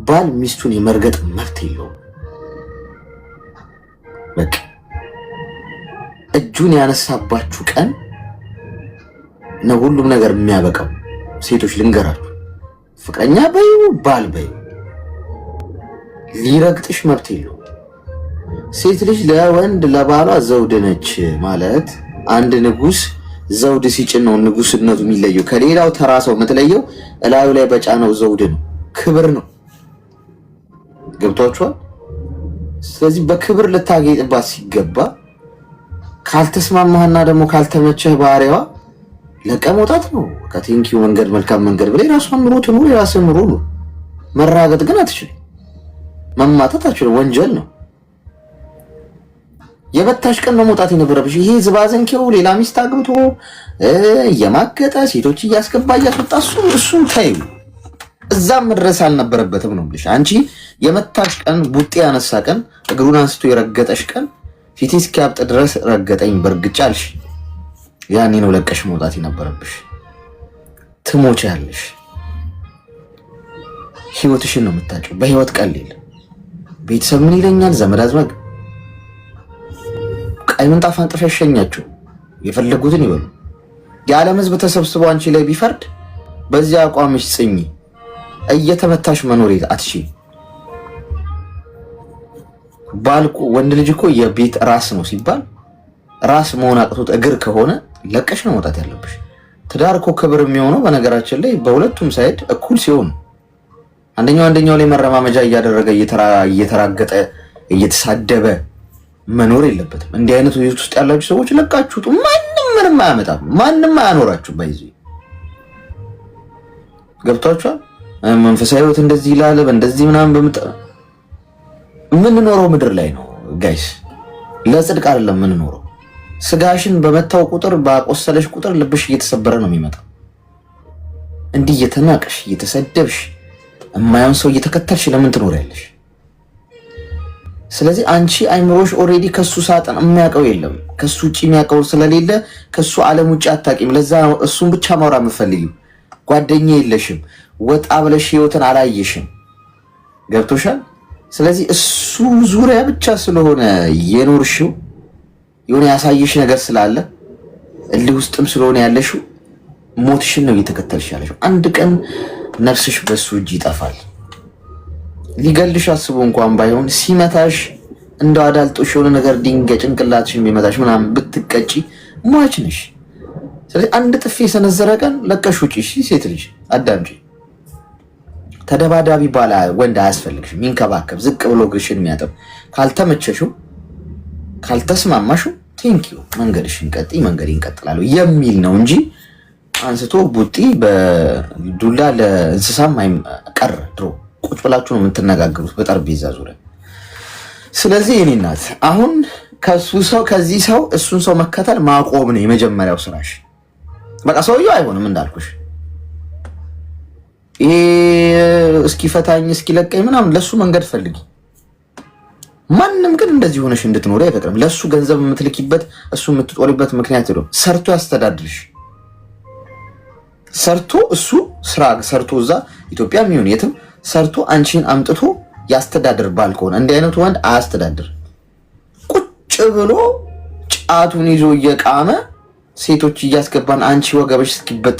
ባል ሚስቱን የመርገጥ መብት የለውም። በቃ እጁን ያነሳባችሁ ቀን ነው ሁሉም ነገር የሚያበቃው። ሴቶች ልንገራችሁ፣ ፍቅረኛ በዩ ባል በዩ ሊረግጥሽ መብት የለውም። ሴት ልጅ ለወንድ ለባሏ ዘውድ ነች ማለት አንድ ንጉስ ዘውድ ሲጭን ነው ንጉስነቱ የሚለየው። ከሌላው ተራ ሰው የምትለየው እላዩ ላይ በጫነው ዘውድ ነው፣ ክብር ነው። ገብቷችኋል? ስለዚህ በክብር ልታጌጥባት ሲገባ ካልተስማማህና ደግሞ ካልተመቸህ ባህሪዋ ለቀ መውጣት ነው። ከቴንኪው መንገድ መልካም መንገድ ብለህ ራስዋን ኑሮ ትኑር፣ የራስህን ኑሮ ነው። መራገጥ ግን አትችልም፣ መማታት አትችልም፣ ወንጀል ነው። የበታሽ ቀን ነው መውጣት የነበረብሽ። ይሄ ዝባዘንኬው ሌላ ሚስት አግብቶ እየማገጠ ሴቶች እያስገባ እያስወጣ እሱን ታዩ። እዛም መድረስ አልነበረበትም ነው ብለሽ አንቺ የመታሽ ቀን፣ ቡጤ ያነሳ ቀን፣ እግሩን አንስቶ የረገጠሽ ቀን፣ ፊቴ እስኪያብጥ ድረስ ረገጠኝ በርግጫልሽ። ያኔ ነው ለቀሽ መውጣት የነበረብሽ። ትሞቻለሽ። ህይወትሽን ነው የምታጭው። በህይወት ቀልል ቤተሰብ ምን ይለኛል፣ ዘመድ አዝማድ ቀይ ምንጣፍ አንጥፈሽ ሸኛቸው፣ የፈለጉትን ይበሉ። የዓለም ህዝብ ተሰብስቦ አንቺ ላይ ቢፈርድ በዚያ አቋምሽ ጽኚ። እየተመታሽ መኖር አትሺ። ባልኩ ወንድ ልጅ እኮ የቤት ራስ ነው ሲባል ራስ መሆን አቅቶት እግር ከሆነ ለቀሽ ነው መውጣት ያለብሽ። ትዳር እኮ ክብር የሚሆነው በነገራችን ላይ በሁለቱም ሳይድ እኩል ሲሆን፣ አንደኛው ላይ መረማመጃ እያደረገ እየተራገጠ እየተሳደበ መኖር የለበትም። እንዲህ አይነቱ ህይወት ውስጥ ያላችሁ ሰዎች ለቃችሁ ጡ። ማንም ምንም አያመጣም፣ ማንም አያኖራችሁ። ባይዚ ገብቷችኋል? መንፈሳዊ ህይወት እንደዚህ ይላል እንደዚህ ምናምን የምንኖረው ምድር ላይ ነው ጋይስ፣ ለጽድቅ አይደለም የምንኖረው። ስጋሽን በመታው ቁጥር ባቆሰለሽ ቁጥር ልብሽ እየተሰበረ ነው የሚመጣው እንዲህ እየተናቀሽ እየተሰደብሽ የማይሆን ሰው እየተከተልሽ ለምን ትኖሪያለሽ? ስለዚህ አንቺ አይምሮሽ ኦልሬዲ ከሱ ሳጥን የሚያውቀው የለም። ከሱ ውጪ የሚያውቀው ስለሌለ ከሱ ዓለም ውጪ አታውቂም። ለዛ እሱን ብቻ ማውራት የምትፈልጊው። ጓደኛ የለሽም። ወጣ ብለሽ ህይወትን አላየሽም። ገብቶሻል? ስለዚህ እሱ ዙሪያ ብቻ ስለሆነ የኖርሽው የሆነ ያሳየሽ ነገር ስላለ እልህ ውስጥም ስለሆነ ያለሽው ሞትሽን ነው እየተከተልሽ ያለሽው። አንድ ቀን ነፍስሽ በሱ እጅ ይጠፋል። ሊገልሽ አስቦ እንኳን ባይሆን ሲመታሽ እንደው አዳልጦሽ የሆነ ነገር ድንጋይ ጭንቅላትሽን ቢመታሽ ምናምን ብትቀጪ ሟች ነሽ። ስለዚህ አንድ ጥፊ የሰነዘረ ቀን ለቀሽ ውጪ። ሴት ልጅ አዳምጪ። ተደባዳቢ ባላ ወንድ አያስፈልግሽም። ሚንከባከብ ዝቅ ብሎ ግሽን የሚያጠብ ካልተመቸሽው ካልተስማማሽው ቴንኪዩ መንገድሽን ቀጥይ፣ መንገድ ይንቀጥላሉ የሚል ነው እንጂ አንስቶ ቡጢ በዱላ ለእንስሳም ቀረ። ድሮ ቁጭ ብላችሁ ነው የምትነጋገሩት በጠረጴዛ ዙሪያ። ስለዚህ የኔ እናት አሁን ከዚህ ሰው እሱን ሰው መከተል ማቆም ነው የመጀመሪያው ስራሽ። በቃ ሰውየው አይሆንም እንዳልኩሽ ይሄ እስኪፈታኝ እስኪለቀኝ ምናምን ለሱ መንገድ ፈልጊ። ማንም ግን እንደዚህ ሆነሽ እንድትኖሪ አይፈቅድም። ለሱ ገንዘብ የምትልኪበት እሱ የምትጦሪበት ምክንያት ነው ሰርቶ ያስተዳድርሽ። ሰርቶ እሱ ስራ ሰርቶ እዛ ኢትዮጵያ የሚሆን የትም ሰርቶ አንቺን አምጥቶ ያስተዳድር ባል ከሆነ እንዲህ አይነቱ ወንድ አያስተዳድር። ቁጭ ብሎ ጫቱን ይዞ እየቃመ ሴቶች እያስገባን አንቺ ወገበሽ እስኪበጥ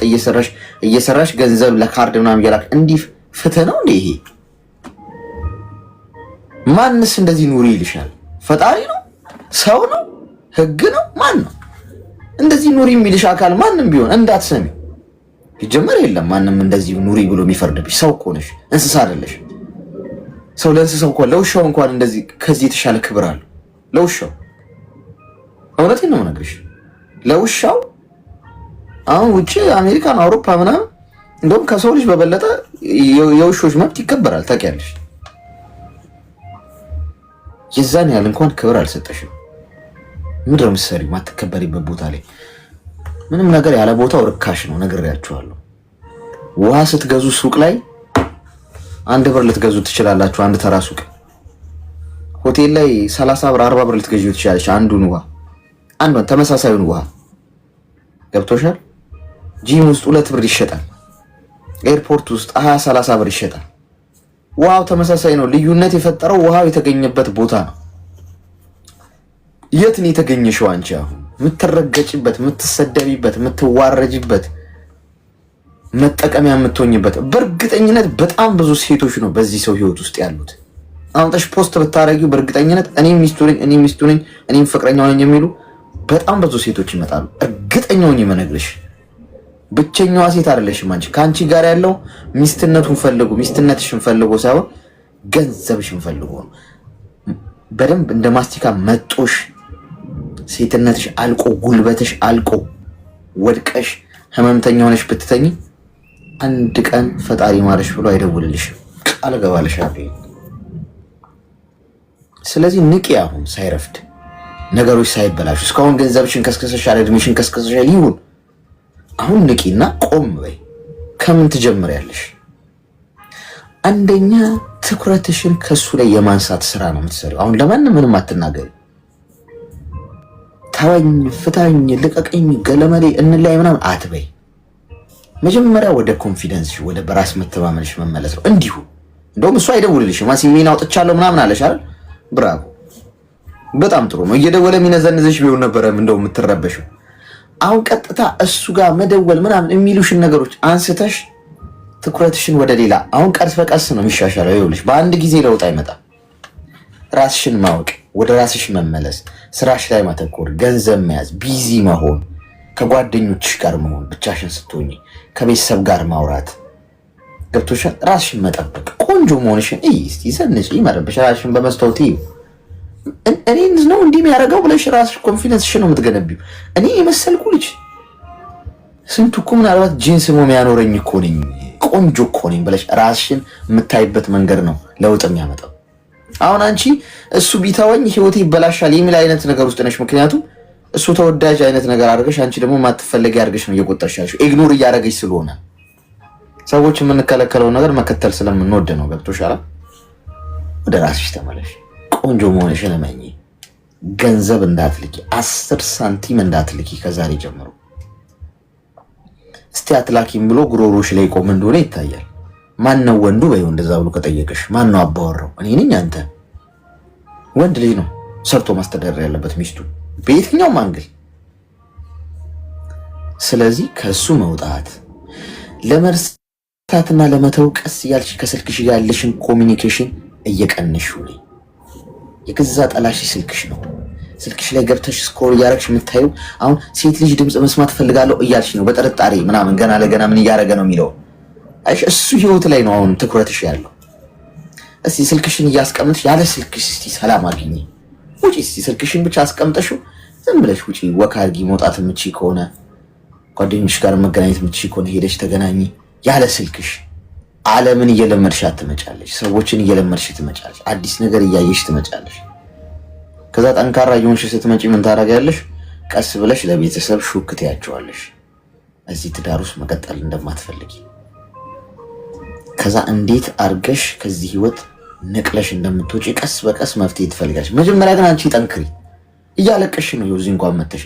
እየሰራሽ ገንዘብ ለካርድ ምናምን እያላክ እንዲህ ፍትህ ነው እንዴ? ይሄ ማንስ እንደዚህ ኑሪ ይልሻል? ፈጣሪ ነው? ሰው ነው? ህግ ነው? ማን ነው እንደዚህ ኑሪ የሚልሽ? አካል ማንም ቢሆን እንዳትሰሚ። ይጀመር የለም ማንም እንደዚህ ኑሪ ብሎ የሚፈርድብሽ። ሰው እኮ ነሽ፣ እንስሳ አይደለሽ። ሰው ለእንስሳው እንኳን ለውሻው እንኳን እንደዚህ ከዚህ የተሻለ ክብር አለው ለውሻው። እውነቴን ነው የምነግርሽ። ለውሻው አሁን ውጪ አሜሪካን፣ አውሮፓ ምናምን እንደውም ከሰው ልጅ በበለጠ የውሾች መብት ይከበራል። ታውቂያለሽ? የዛን ያህል እንኳን ክብር አልሰጠሽም። ምንድን ነው የምትሰሪው? ማትከበሪበት ቦታ ላይ ምንም ነገር ያለ ቦታው ርካሽ ነው። ነግሬያችኋለሁ። ውሃ ስትገዙ ሱቅ ላይ 1 ብር ልትገዙ ትችላላችሁ። አንድ ተራ ሱቅ ሆቴል ላይ 30 ብር 40 ብር ልትገዙ ትችላለች። አንዱን ተመሳሳዩን ውሃ ገብቶሻል? ጂም ውስጥ 2 ብር ይሸጣል። ኤርፖርት ውስጥ 20-30 ብር ይሸጣል። ውሃው ተመሳሳይ ነው። ልዩነት የፈጠረው ውሃው የተገኘበት ቦታ ነው። የት ነው የተገኘሽው አንቺ? አሁን የምትረገጭበት፣ የምትሰደቢበት፣ የምትዋረጅበት፣ መጠቀሚያ የምትሆኝበት በእርግጠኝነት በጣም ብዙ ሴቶች ነው በዚህ ሰው ህይወት ውስጥ ያሉት። አሁንሽ ፖስት ብታረጊው በእርግጠኝነት እኔም ሚስቱ ነኝ እኔም ፍቅረኛው ነኝ የሚሉ በጣም ብዙ ሴቶች ይመጣሉ። እርግጠኛውን የምነግርሽ ብቸኛዋ ሴት አይደለሽም አንቺ። ከአንቺ ጋር ያለው ሚስትነትሽን ፈልጎ ሳይሆን ገንዘብሽን ፈልጎ ነው። በደንብ እንደ ማስቲካ መጦሽ ሴትነትሽ አልቆ ጉልበትሽ አልቆ ወድቀሽ ህመምተኛ ሆነሽ ብትተኝ አንድ ቀን ፈጣሪ ማረሽ ብሎ አይደውልልሽም። ቃል እገባልሻለሁ። ስለዚህ ንቂ አሁን ሳይረፍድ ነገሮች ሳይበላሹ። እስካሁን ገንዘብሽን ከስከሰሻል፣ እድሜሽን ከስከሰሻል። ይሁን አሁን ንቂና ቆም በይ። ከምን ትጀምሪያለሽ? አንደኛ ትኩረትሽን ከሱ ላይ የማንሳት ስራ ነው የምትሰሪው። አሁን ለማንም ምንም አትናገሪ። ተወኝ፣ ፍታኝ፣ ልቀቀኝ፣ ገለመሌ እንላይ ምናምን አትበይ። መጀመሪያ ወደ ኮንፊደንስሽ ወደ በራስ መተማመንሽ መመለስ ነው። እንዲሁ እንደውም እሱ አይደውልልሽም። ማሲሚን አውጥቻለሁ ምናምን አለሽ አይደል? ብራቮ፣ በጣም ጥሩ ነው። እየደወለ የሚነዘንዝሽ ቢሆን ነበረ እንደው የምትረበሽው። አሁን ቀጥታ እሱ ጋር መደወል ምናምን የሚሉሽን ነገሮች አንስተሽ ትኩረትሽን ወደ ሌላ። አሁን ቀስ በቀስ ነው የሚሻሻለው። ይኸውልሽ በአንድ ጊዜ ለውጥ አይመጣም። ራስሽን ማወቅ፣ ወደ ራስሽ መመለስ፣ ስራሽ ላይ ማተኮር፣ ገንዘብ መያዝ፣ ቢዚ መሆን፣ ከጓደኞችሽ ጋር መሆን፣ ብቻሽን ስትሆኚ ከቤተሰብ ጋር ማውራት፣ ገብቶሻል? ራስሽን መጠበቅ፣ ቆንጆ መሆንሽን እስቲ ዘንጪ፣ መረበሽ፣ ራስሽን በመስታወት እዩ። እኔ ነው እንዲህ የሚያደርገው ብለሽ ራስሽ ኮንፊደንስሽን ነው የምትገነቢው። እኔ የመሰልኩ ልጅ ስንቱ እኮ ምናልባት ጂንስ ነው የሚያኖረኝ እኮ ነኝ፣ ቆንጆ እኮ ነኝ ብለሽ ራስሽን የምታይበት መንገድ ነው ለውጥ የሚያመጣው። አሁን አንቺ እሱ ቢተወኝ ህይወቴ ይበላሻል የሚል አይነት ነገር ውስጥ ነሽ። ምክንያቱም እሱ ተወዳጅ አይነት ነገር አድርገሽ አንቺ ደግሞ ማትፈለጊ አድርገሽ ነው እየቆጠርሽ ያልሽው፣ ኢግኖር እያደረገሽ ስለሆነ ሰዎች የምንከለከለው ነገር መከተል ስለምንወድ ነው። ገብቶሻል? ወደ ራስሽ ተመለሽ። ቆንጆ መሆንሽን እመኚ። ገንዘብ እንዳትልኪ፣ 10 ሳንቲም እንዳትልኪ ከዛሬ ጀምሮ። እስቲ አትላኪም ብሎ ጉሮሮሽ ላይ ቆም እንደሆነ ይታያል። ማን ነው ወንዱ? በይው እንደዛ ብሎ ከጠየቀሽ ማን ነው አባወራው? እኔ ነኝ አንተ? ወንድ ልጅ ነው ሰርቶ ማስተዳደር ያለበት ሚስቱ በየትኛውም አንግል። ስለዚህ ከሱ መውጣት ለመርሳትና ለመተው ቀስ ያልሽ ከስልክሽ ጋር ያለሽን ኮሚኒኬሽን እየቀነሽው ነው። የገዛ ጠላሽ ስልክሽ ነው። ስልክሽ ላይ ገብተሽ ስክሮል እያረግሽ የምታየው አሁን ሴት ልጅ ድምፅ መስማት ፈልጋለሁ እያልሽ ነው በጥርጣሬ ምናምን ገና ለገና ምን እያደረገ ነው የሚለው አይሽ እሱ ህይወት ላይ ነው አሁን ትኩረትሽ ያለው። እስቲ ስልክሽን እያስቀምጥሽ ያለ ስልክሽ እስቲ ሰላም አግኚ። ውጪ እስቲ ስልክሽን ብቻ አስቀምጠሽው ዝም ብለሽ ውጪ። ወክ አድርጊ። መውጣት የምትችይ ከሆነ ጓደኞች ጋር መገናኘት የምትችይ ከሆነ ሄደሽ ተገናኚ ያለ ስልክሽ። ዓለምን እየለመድሽ ትመጫለሽ። ሰዎችን እየለመድሽ ትመጫለሽ። አዲስ ነገር እያየሽ ትመጫለሽ። ከዛ ጠንካራ እየሆንሽ ስትመጪ ምን ታደርጊያለሽ? ቀስ ብለሽ ለቤተሰብ ሹክ ትያቸዋለሽ እዚህ ትዳር ውስጥ መቀጠል እንደማትፈልጊ። ከዛ እንዴት አርገሽ ከዚህ ህይወት ነቅለሽ እንደምትወጪ ቀስ በቀስ መፍትሄ ትፈልጋለሽ። መጀመሪያ ግን አንቺ ጠንክሪ። እያለቀሽ ነው እዚህ እንኳን መተሽ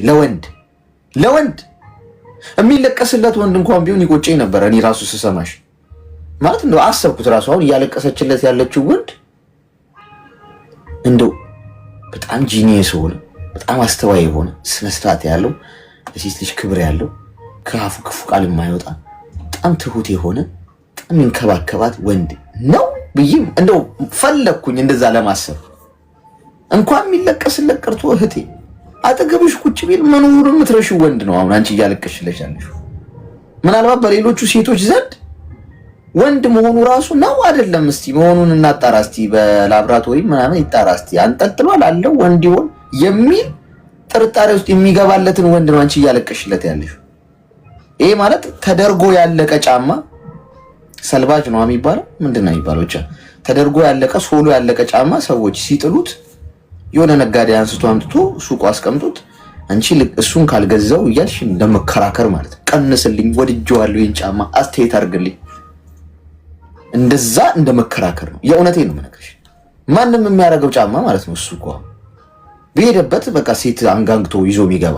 ለወንድ የሚለቀስለት ወንድ እንኳን ቢሆን ይቆጨኝ ነበር እኔ ራሱ ስሰማሽ ማለት እንደው አሰብኩት ራሱ አሁን እያለቀሰችለት ያለችው ወንድ እንደው በጣም ጂኒየስ ሆነ፣ በጣም አስተዋይ የሆነ ስነ ስርዓት ያለው ለሴት ልጅ ክብር ያለው ከአፉ ክፉ ቃል የማይወጣ በጣም ትሁት የሆነ በጣም የሚንከባከባት ወንድ ነው ብዬ እንደው ፈለኩኝ እንደዛ ለማሰብ። እንኳን የሚለቀስለት ቀርቶ እህቴ አጠገብሽ ቁጭ ቢል መኖሩ የምትረሺው ወንድ ነው አሁን አንቺ እያለቀሽለሽ ያለሽው። ምናልባት በሌሎቹ ሴቶች ዘንድ ወንድ መሆኑ ራሱ ነው አይደለም? እስቲ መሆኑን እናጣራ እስቲ፣ በላብራቶሪ ምናምን ይጣራ እስቲ። አንጠልጥሏል አለው ወንድ ይሆን የሚል ጥርጣሬ ውስጥ የሚገባለትን ወንድ ነው አንቺ እያለቀሽለት ያለሽ። ይሄ ማለት ተደርጎ ያለቀ ጫማ ሰልባጅ ነው የሚባለው ምንድን ነው የሚባለው? ብቻ ተደርጎ ያለቀ ሶሎ ያለቀ ጫማ ሰዎች ሲጥሉት የሆነ ነጋዴ አንስቶ አምጥቶ ሱቁ አስቀምጡት አንቺ እሱን ካልገዛው እያልሽ እንደመከራከር ማለት ነው። ቀንስልኝ፣ ወድጄዋለሁ፣ ይሄን ጫማ አስተያየት አድርግልኝ፣ እንደዛ እንደመከራከር ነው። የእውነቴን ነው የምነግርሽ። ማንም የሚያደርገው ጫማ ማለት ነው። እሱ እኮ በሄደበት በቃ ሴት አንጋግቶ ይዞ የሚገባ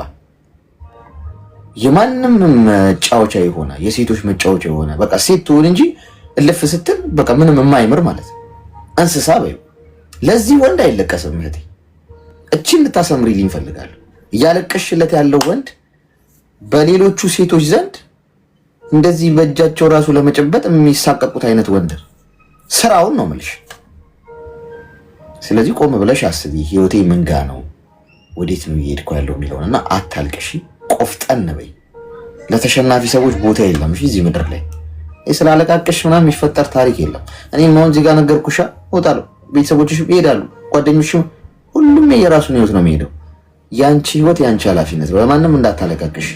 የማንም መጫወቻ የሆነ የሴቶች መጫወቻ የሆነ በቃ ሴት ትሆን እንጂ እልፍ ስትል በቃ ምንም የማይምር ማለት ነው። እንስሳ በይው። ለዚህ ወንድ አይለቀስም እህቴ። እቺን እንድታሰምሪልኝ እፈልጋለሁ። እያለቀሽለት ያለው ወንድ በሌሎቹ ሴቶች ዘንድ እንደዚህ በእጃቸው ራሱ ለመጨበጥ የሚሳቀቁት አይነት ወንድ ስራውን ነው የምልሽ። ስለዚህ ቆም ብለሽ አስቢ። ህይወቴ ምን ጋ ነው፣ ወዴት ነው እየሄድኩ ያለው የሚለውንና አታልቅሺ። ቆፍጠን በይ። ለተሸናፊ ሰዎች ቦታ የለም እዚህ ምድር ላይ። ስላለቃቅሽ ምናምን የሚፈጠር ታሪክ የለም። እኔም አሁን እዚህ ጋር ነገርኩሻ፣ እወጣለሁ፣ ቤተሰቦችሽ ይሄዳሉ፣ ጓደኞችም፣ ሁሉም የራሱን ህይወት ነው የሚሄደው። ያንቺ ህይወት ያንቺ ኃላፊነት። በማንም እንዳታለቃቅሽ።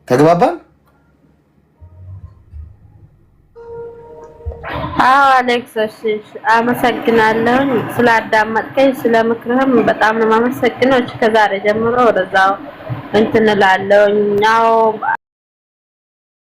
ተግባባን? አዎ አሌክስ፣ እሺ አመሰግናለሁ ስላዳመጥከኝ፣ ስለምክርህም በጣም ነው የማመሰግነው። ከዛሬ ጀምሮ ወደዛው እንትን እላለሁ።